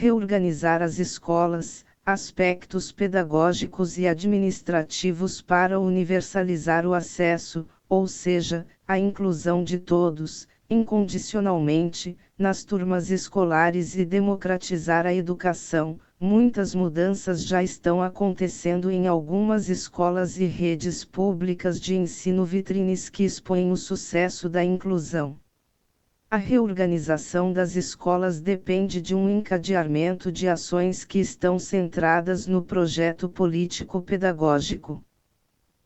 reorganizar as escolas, aspectos pedagógicos e administrativos para universalizar o acesso, ou seja, a inclusão de todos, incondicionalmente, nas turmas escolares e democratizar a educação. Muitas mudanças já estão acontecendo em algumas escolas e redes públicas de ensino vitrines que expõem o sucesso da inclusão. A reorganização das escolas depende de um encadeamento de ações que estão centradas no projeto político-pedagógico.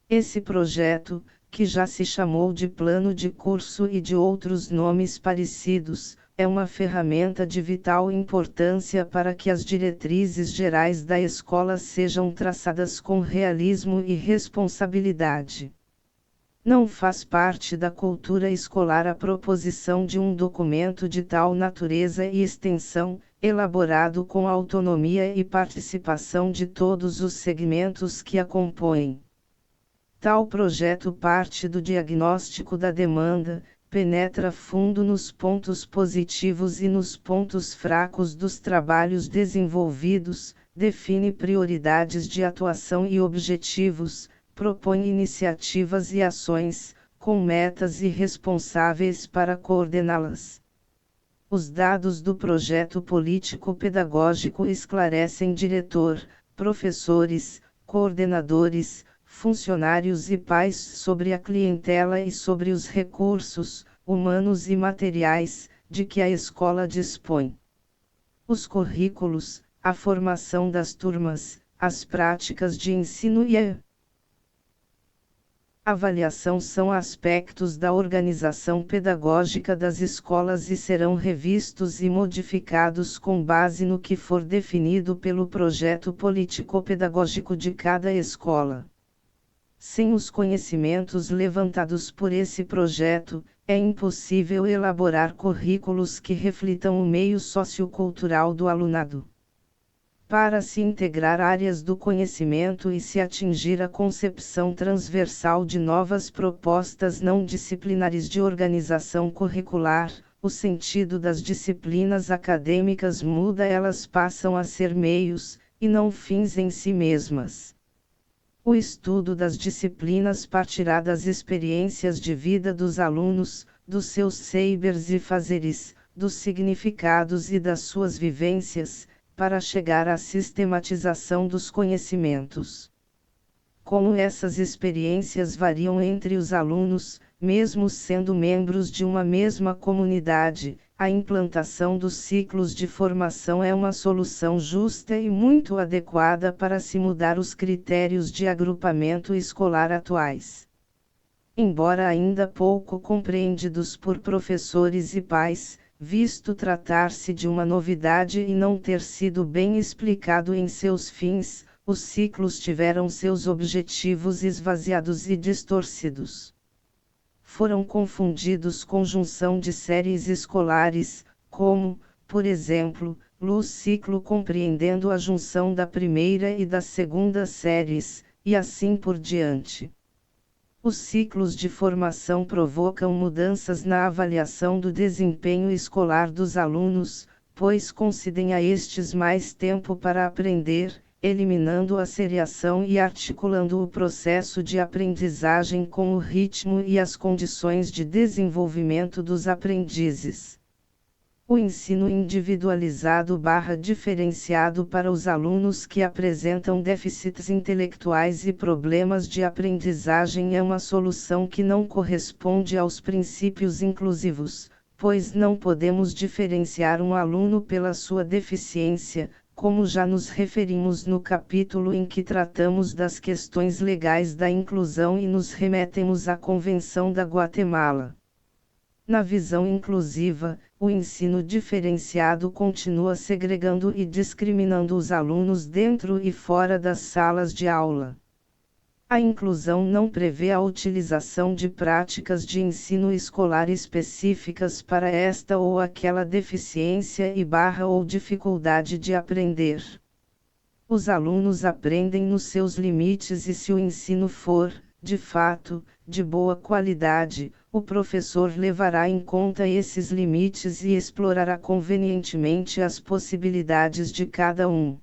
Esse projeto, que já se chamou de plano de curso e de outros nomes parecidos, é uma ferramenta de vital importância para que as diretrizes gerais da escola sejam traçadas com realismo e responsabilidade. Não faz parte da cultura escolar a proposição de um documento de tal natureza e extensão, elaborado com autonomia e participação de todos os segmentos que a compõem. Tal projeto parte do diagnóstico da demanda, penetra fundo nos pontos positivos e nos pontos fracos dos trabalhos desenvolvidos, define prioridades de atuação e objetivos, propõe iniciativas e ações, com metas e responsáveis para coordená-las. Os dados do projeto político-pedagógico esclarecem diretor, professores, coordenadores, funcionários e pais sobre a clientela e sobre os recursos, humanos e materiais, de que a escola dispõe. Os currículos, a formação das turmas, as práticas de ensino e a avaliação são aspectos da organização pedagógica das escolas e serão revistos e modificados com base no que for definido pelo projeto político-pedagógico de cada escola. Sem os conhecimentos levantados por esse projeto, é impossível elaborar currículos que reflitam o meio sociocultural do alunado. Para se integrar áreas do conhecimento e se atingir a concepção transversal de novas propostas não disciplinares de organização curricular, o sentido das disciplinas acadêmicas muda, elas passam a ser meios, e não fins em si mesmas. O estudo das disciplinas partirá das experiências de vida dos alunos, dos seus saberes e fazeres, dos significados e das suas vivências, para chegar à sistematização dos conhecimentos. Como essas experiências variam entre os alunos, mesmo sendo membros de uma mesma comunidade, a implantação dos ciclos de formação é uma solução justa e muito adequada para se mudar os critérios de agrupamento escolar atuais. Embora ainda pouco compreendidos por professores e pais, visto tratar-se de uma novidade e não ter sido bem explicado em seus fins, os ciclos tiveram seus objetivos esvaziados e distorcidos. Foram confundidos com junção de séries escolares, como, por exemplo, ciclo compreendendo a junção da primeira e da segunda séries, e assim por diante. Os ciclos de formação provocam mudanças na avaliação do desempenho escolar dos alunos, pois concedem a estes mais tempo para aprender, eliminando a seriação e articulando o processo de aprendizagem com o ritmo e as condições de desenvolvimento dos aprendizes. O ensino individualizado/diferenciado para os alunos que apresentam déficits intelectuais e problemas de aprendizagem é uma solução que não corresponde aos princípios inclusivos, pois não podemos diferenciar um aluno pela sua deficiência, como já nos referimos no capítulo em que tratamos das questões legais da inclusão e nos remetemos à Convenção da Guatemala. Na visão inclusiva, o ensino diferenciado continua segregando e discriminando os alunos dentro e fora das salas de aula. A inclusão não prevê a utilização de práticas de ensino escolar específicas para esta ou aquela deficiência ou dificuldade de aprender. Os alunos aprendem nos seus limites e se o ensino for, de fato, de boa qualidade, o professor levará em conta esses limites e explorará convenientemente as possibilidades de cada um.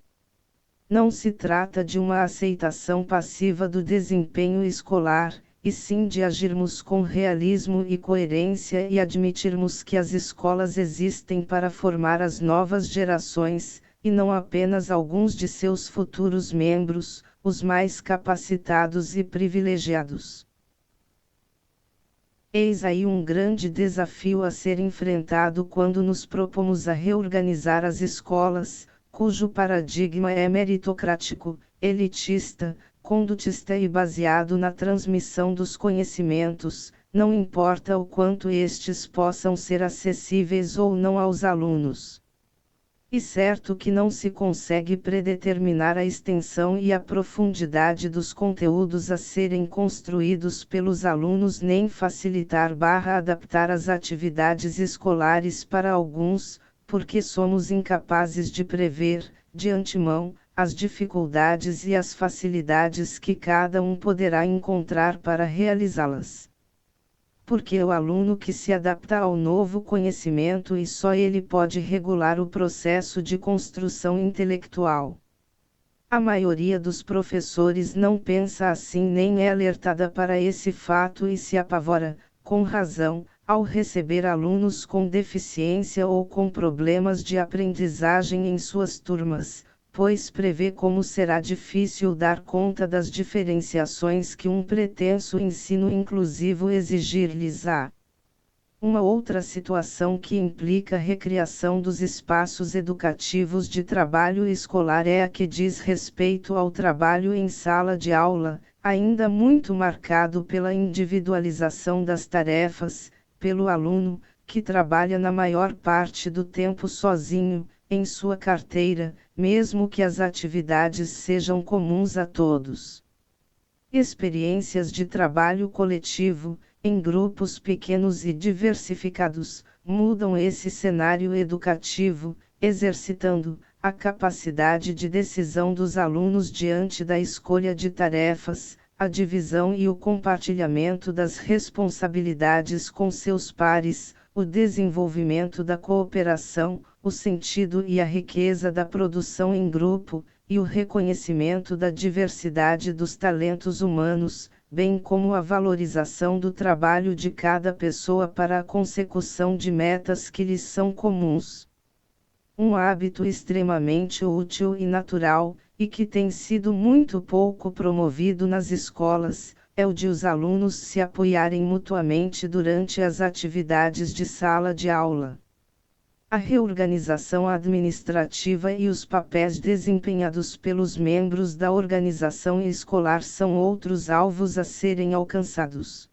Não se trata de uma aceitação passiva do desempenho escolar, e sim de agirmos com realismo e coerência e admitirmos que as escolas existem para formar as novas gerações, e não apenas alguns de seus futuros membros, os mais capacitados e privilegiados. Eis aí um grande desafio a ser enfrentado quando nos propomos a reorganizar as escolas, cujo paradigma é meritocrático, elitista, condutista e baseado na transmissão dos conhecimentos, não importa o quanto estes possam ser acessíveis ou não aos alunos. E certo que não se consegue predeterminar a extensão e a profundidade dos conteúdos a serem construídos pelos alunos nem facilitar/adaptar as atividades escolares para alguns, porque somos incapazes de prever, de antemão, as dificuldades e as facilidades que cada um poderá encontrar para realizá-las. Porque o aluno que se adapta ao novo conhecimento e só ele pode regular o processo de construção intelectual. A maioria dos professores não pensa assim nem é alertada para esse fato e se apavora, com razão, ao receber alunos com deficiência ou com problemas de aprendizagem em suas turmas, pois prevê como será difícil dar conta das diferenciações que um pretenso ensino inclusivo exigir-lhes-á. Uma outra situação que implica recriação dos espaços educativos de trabalho escolar é a que diz respeito ao trabalho em sala de aula, ainda muito marcado pela individualização das tarefas, pelo aluno, que trabalha na maior parte do tempo sozinho, em sua carteira, mesmo que as atividades sejam comuns a todos. Experiências de trabalho coletivo, em grupos pequenos e diversificados, mudam esse cenário educativo, exercitando a capacidade de decisão dos alunos diante da escolha de tarefas, a divisão e o compartilhamento das responsabilidades com seus pares, o desenvolvimento da cooperação, o sentido e a riqueza da produção em grupo, e o reconhecimento da diversidade dos talentos humanos, bem como a valorização do trabalho de cada pessoa para a consecução de metas que lhes são comuns. Um hábito extremamente útil e natural, e que tem sido muito pouco promovido nas escolas, é o de os alunos se apoiarem mutuamente durante as atividades de sala de aula. A reorganização administrativa e os papéis desempenhados pelos membros da organização escolar são outros alvos a serem alcançados.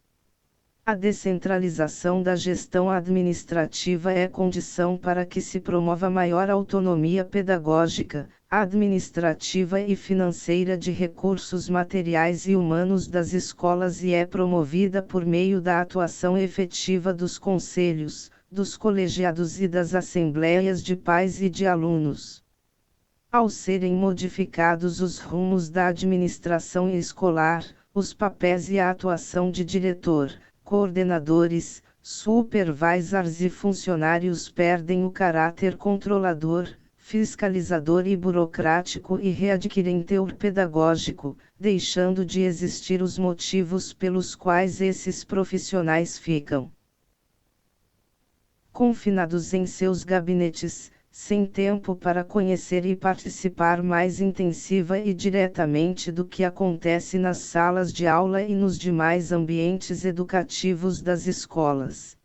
A descentralização da gestão administrativa é condição para que se promova maior autonomia pedagógica, administrativa e financeira de recursos materiais e humanos das escolas e é promovida por meio da atuação efetiva dos conselhos, dos colegiados e das assembleias de pais e de alunos. Ao serem modificados os rumos da administração escolar, os papéis e a atuação de diretor, coordenadores, supervisors e funcionários perdem o caráter controlador, fiscalizador e burocrático e readquirem teor pedagógico, deixando de existir os motivos pelos quais esses profissionais ficam confinados em seus gabinetes, sem tempo para conhecer e participar mais intensiva e diretamente do que acontece nas salas de aula e nos demais ambientes educativos das escolas.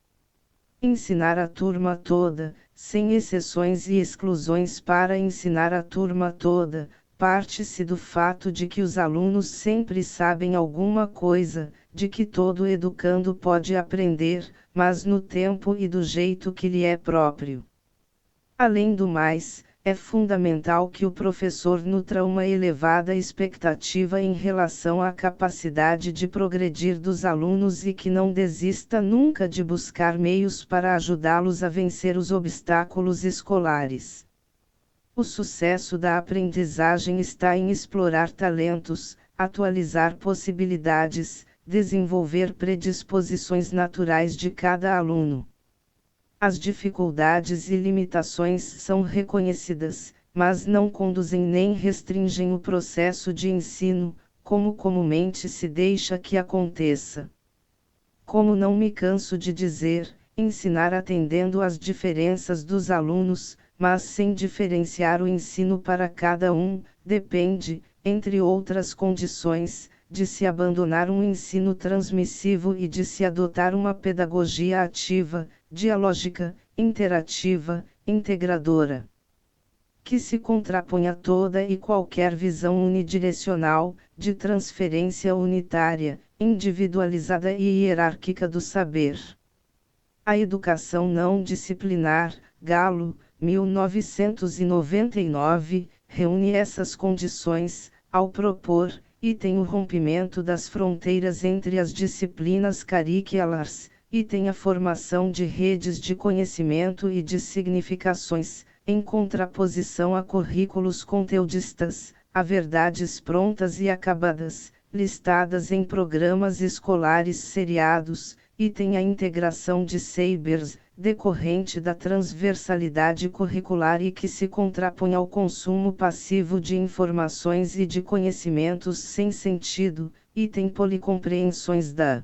Ensinar a turma toda, sem exceções e exclusões para ensinar a turma toda, parte-se do fato de que os alunos sempre sabem alguma coisa, de que todo educando pode aprender, mas no tempo e do jeito que lhe é próprio. Além do mais, é fundamental que o professor nutra uma elevada expectativa em relação à capacidade de progredir dos alunos e que não desista nunca de buscar meios para ajudá-los a vencer os obstáculos escolares. O sucesso da aprendizagem está em explorar talentos, atualizar possibilidades, desenvolver predisposições naturais de cada aluno. As dificuldades e limitações são reconhecidas, mas não conduzem nem restringem o processo de ensino, como comumente se deixa que aconteça. Como não me canso de dizer, ensinar atendendo às diferenças dos alunos, mas sem diferenciar o ensino para cada um, depende, entre outras condições, de se abandonar um ensino transmissivo e de se adotar uma pedagogia ativa, dialógica, interativa, integradora, que se contrapõe a toda e qualquer visão unidirecional, de transferência unitária, individualizada e hierárquica do saber. A educação não disciplinar, Galo, 1999, reúne essas condições, ao propor, e tem o rompimento das fronteiras entre as disciplinas curriculares, e tem a formação de redes de conhecimento e de significações, em contraposição a currículos conteudistas, a verdades prontas e acabadas, listadas em programas escolares seriados, e tem a integração de sabers, decorrente da transversalidade curricular e que se contrapõe ao consumo passivo de informações e de conhecimentos sem sentido, e tem policompreensões da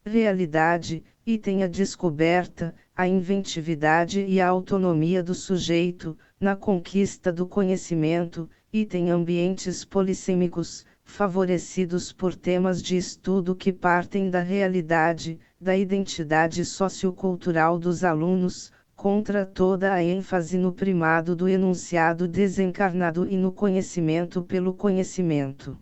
realidade, e tem a descoberta, a inventividade e a autonomia do sujeito, na conquista do conhecimento, e tem ambientes polissêmicos, favorecidos por temas de estudo que partem da realidade, da identidade sociocultural dos alunos, contra toda a ênfase no primado do enunciado desencarnado e no conhecimento pelo conhecimento.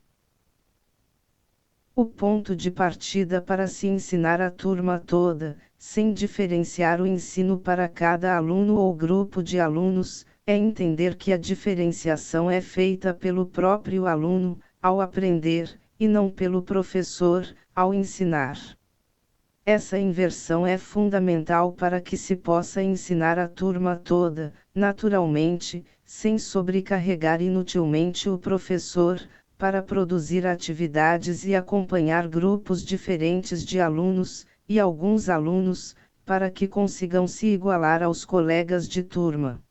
O ponto de partida para se ensinar a turma toda, sem diferenciar o ensino para cada aluno ou grupo de alunos, é entender que a diferenciação é feita pelo próprio aluno, ao aprender, e não pelo professor, ao ensinar. Essa inversão é fundamental para que se possa ensinar a turma toda, naturalmente, sem sobrecarregar inutilmente o professor, para produzir atividades e acompanhar grupos diferentes de alunos, e alguns alunos, para que consigam se igualar aos colegas de turma.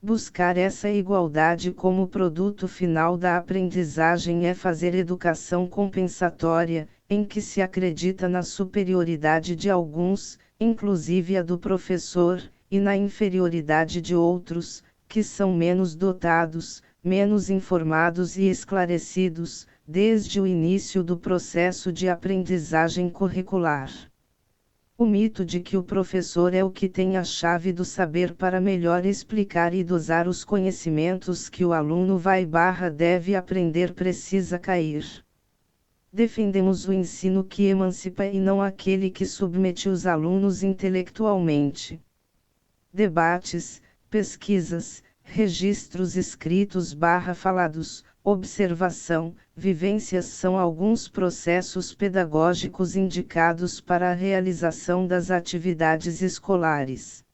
Buscar essa igualdade como produto final da aprendizagem é fazer educação compensatória, em que se acredita na superioridade de alguns, inclusive a do professor, e na inferioridade de outros, que são menos dotados, menos informados e esclarecidos, desde o início do processo de aprendizagem curricular. O mito de que o professor é o que tem a chave do saber para melhor explicar e dosar os conhecimentos que o aluno deve aprender precisa cair. Defendemos o ensino que emancipa e não aquele que submete os alunos intelectualmente. Debates, pesquisas, registros escritos falados, observação, vivências são alguns processos pedagógicos indicados para a realização das atividades escolares.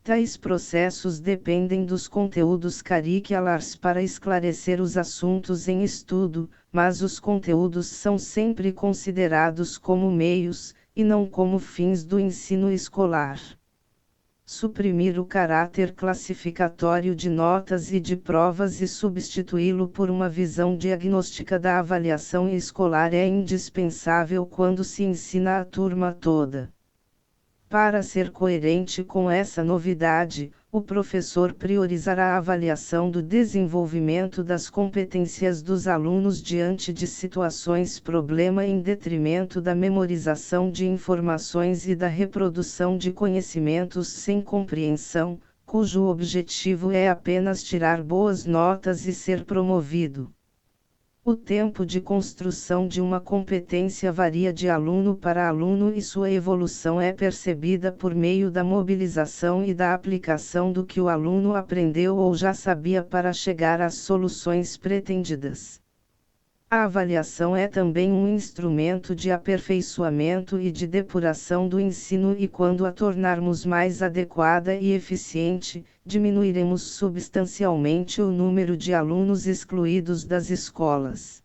Tais processos dependem dos conteúdos curriculares para esclarecer os assuntos em estudo, mas os conteúdos são sempre considerados como meios, e não como fins do ensino escolar. Suprimir o caráter classificatório de notas e de provas e substituí-lo por uma visão diagnóstica da avaliação escolar é indispensável quando se ensina a turma toda. Para ser coerente com essa novidade, o professor priorizará a avaliação do desenvolvimento das competências dos alunos diante de situações problema em detrimento da memorização de informações e da reprodução de conhecimentos sem compreensão, cujo objetivo é apenas tirar boas notas e ser promovido. O tempo de construção de uma competência varia de aluno para aluno e sua evolução é percebida por meio da mobilização e da aplicação do que o aluno aprendeu ou já sabia para chegar às soluções pretendidas. A avaliação é também um instrumento de aperfeiçoamento e de depuração do ensino e quando a tornarmos mais adequada e eficiente, diminuiremos substancialmente o número de alunos excluídos das escolas.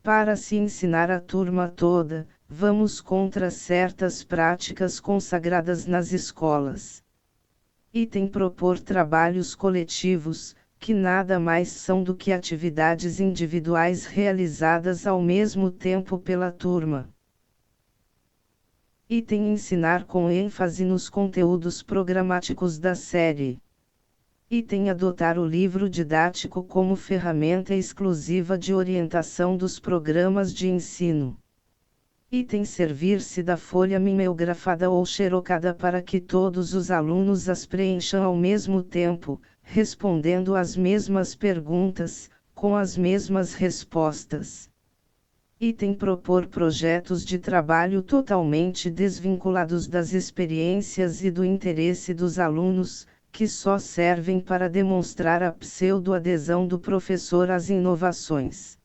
para se ensinar a turma toda, vamos contra certas práticas consagradas nas escolas. Item propor trabalhos coletivos, que nada mais são do que atividades individuais realizadas ao mesmo tempo pela turma. Item ensinar com ênfase nos conteúdos programáticos da série. Item adotar o livro didático como ferramenta exclusiva de orientação dos programas de ensino. Item servir-se da folha mimeografada ou xerocada para que todos os alunos as preencham ao mesmo tempo, respondendo às mesmas perguntas, com as mesmas respostas. Item propor projetos de trabalho totalmente desvinculados das experiências e do interesse dos alunos, que só servem para demonstrar a pseudo-adesão do professor às inovações.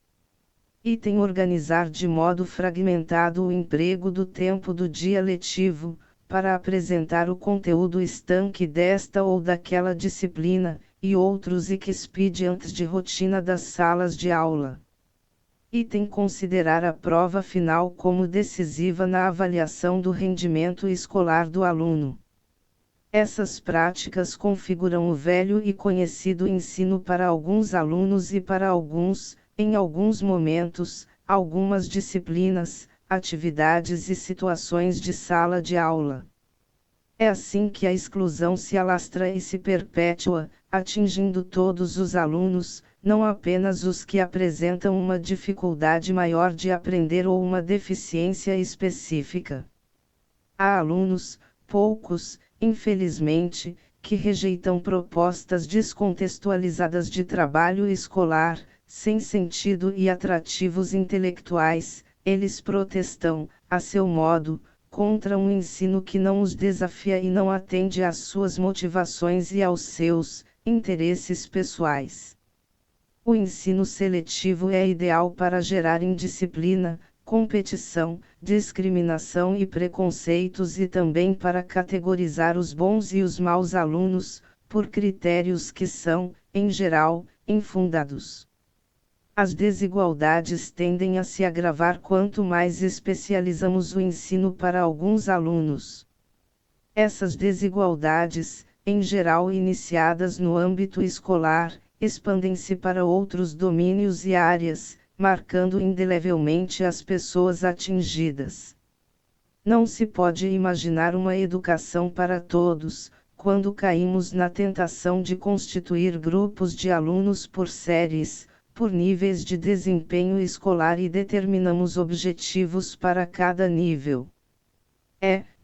Item organizar de modo fragmentado o emprego do tempo do dia letivo, para apresentar o conteúdo estanque desta ou daquela disciplina, e outros expedientes de rotina das salas de aula. Item considerar a prova final como decisiva na avaliação do rendimento escolar do aluno. Essas práticas configuram o velho e conhecido ensino para alguns alunos e para alguns, em alguns momentos, algumas disciplinas, atividades e situações de sala de aula. É assim que a exclusão se alastra e se perpetua, atingindo todos os alunos, não apenas os que apresentam uma dificuldade maior de aprender ou uma deficiência específica. Há alunos, poucos, infelizmente, que rejeitam propostas descontextualizadas de trabalho escolar, sem sentido e atrativos intelectuais. Eles protestam, a seu modo, contra um ensino que não os desafia e não atende às suas motivações e aos seus interesses pessoais. O ensino seletivo é ideal para gerar indisciplina, competição, discriminação e preconceitos e também para categorizar os bons e os maus alunos, por critérios que são, em geral, infundados. As desigualdades tendem a se agravar quanto mais especializamos o ensino para alguns alunos. Essas desigualdades, em geral iniciadas no âmbito escolar, expandem-se para outros domínios e áreas, marcando indelevelmente as pessoas atingidas. Não se pode imaginar uma educação para todos, quando caímos na tentação de constituir grupos de alunos por séries, por níveis de desempenho escolar e determinamos objetivos para cada nível.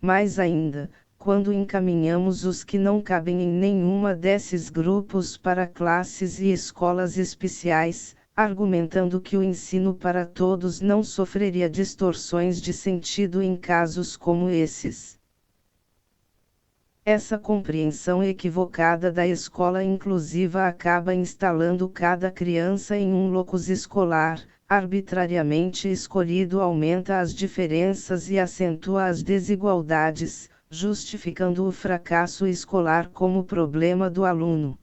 Mais ainda, quando encaminhamos os que não cabem em nenhuma desses grupos para classes e escolas especiais, argumentando que o ensino para todos não sofreria distorções de sentido em casos como esses. Essa compreensão equivocada da escola inclusiva acaba instalando cada criança em um locus escolar, arbitrariamente escolhido, aumenta as diferenças e acentua as desigualdades, justificando o fracasso escolar como problema do aluno.